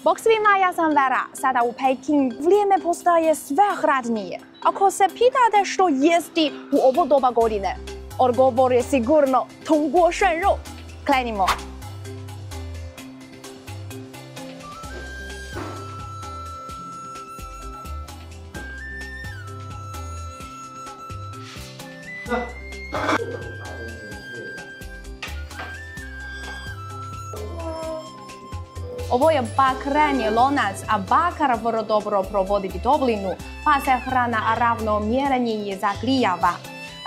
Bog svima, ja sam Vera. Sada u Pekingu vrijeme postaje sve hladnije. Ako se pitate što jesti u ovo doba godine, odgovor je sigurno tanko肉. Krenimo. Ovo je bakreni lonac, a bakar vrlo dobro provodi toplinu, pa se hrana ravnomjernije zagrijava.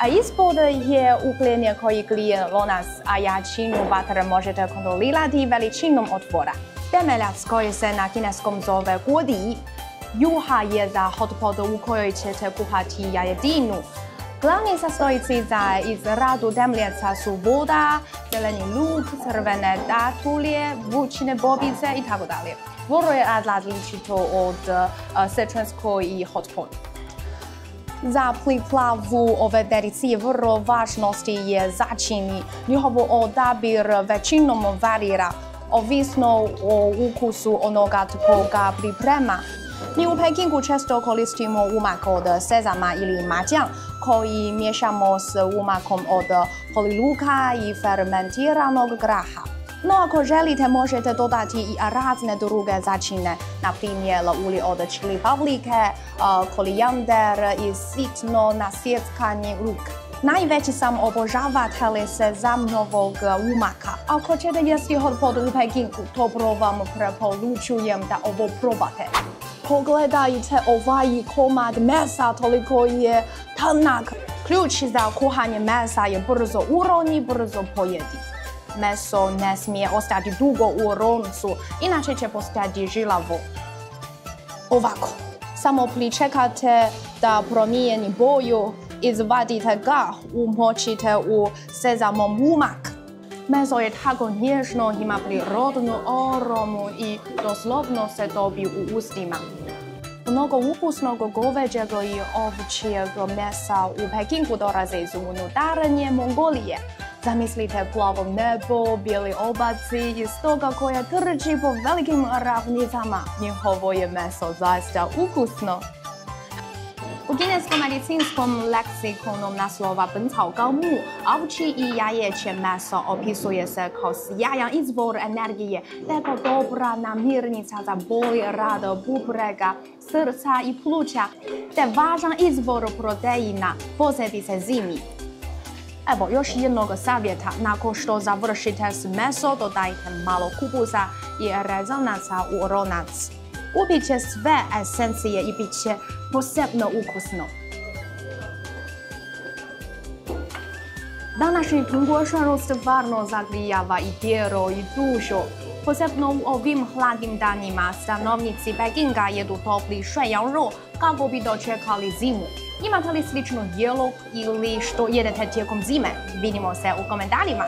A ispod je ugljen koji grije lonac, a jačinu vatre možete kontrolirati veličinom otvora. Temeljac koji se na kineskom zove koji, juha je za hotpot u kojoj ćete kuhati janjetinu. Glavni sastojci za izradu temeljaca su voda, zeleni luk, crvene datulje, vučne bobice itd. Vrlo je različito od sečenskog i hotpot. Za pripravu ove delicije vrlo važnosti je začini. Njihov odabir većinom varira, ovisno o ukusu onoga tko ga priprema. Mi u Pekingu često koristimo umak od sezama ili mađan, koji miješamo s umakom od holiluka i fermentiranog graha. No ako želite, možete dodati i razne druge začine, na primjer ulje od čili paprike, korijander i sitno nasjeckani luk. Najveći sam obožavatelj sezamnovog umaka. Ako ćete jesti hotpot u Pekingu, toplo vam preporučujem da ovo probate. Pogledajte ovaj komad mesa, toliko je tanak. Ključ za kuhanje mesa je brzo uroni, brzo pojedi. Meso ne smije ostati dugo u roncu, inače će postati žilavo. Ovako, samo pričekate da promijeni boju, izvadite ga, umočite u sezamom umak. Meso je tako nježno, ima prirodnu aromu i doslovno se topi u ustima. Mnogo ukusnog goveđeg i ovčjeg mesa u Pekingu dolaze iz unutarnje Mongolije. Zamislite plavo nebo, bijeli obaci i stoka koja trči po velikim ravnicama. Njihovo je meso zaista ukusno. U kineskom medicinskom leksikonu naslova mu, ovčji i jajeće meso opisuje se kao sjajan izvor energije, te kao dobra namirnica za bolji rad bubrega, srca i pluća, te važan izvor proteina, posebice zimi. Evo još jednog savjeta, nakon što završite s meso, dodajte malo kupusa i rezanaca u lonac. Ubit će sve esencije i bit će posebno ukusno. Današnji tanko stvarno zagrijava i tijelo i dušu. Posebno u ovim hladnim danima stanovnici Pekinga jedu topli janjetina kako bi dočekali zimu. Imate li slično jelo ili što jedete tijekom zime? Vidimo se u komentarima.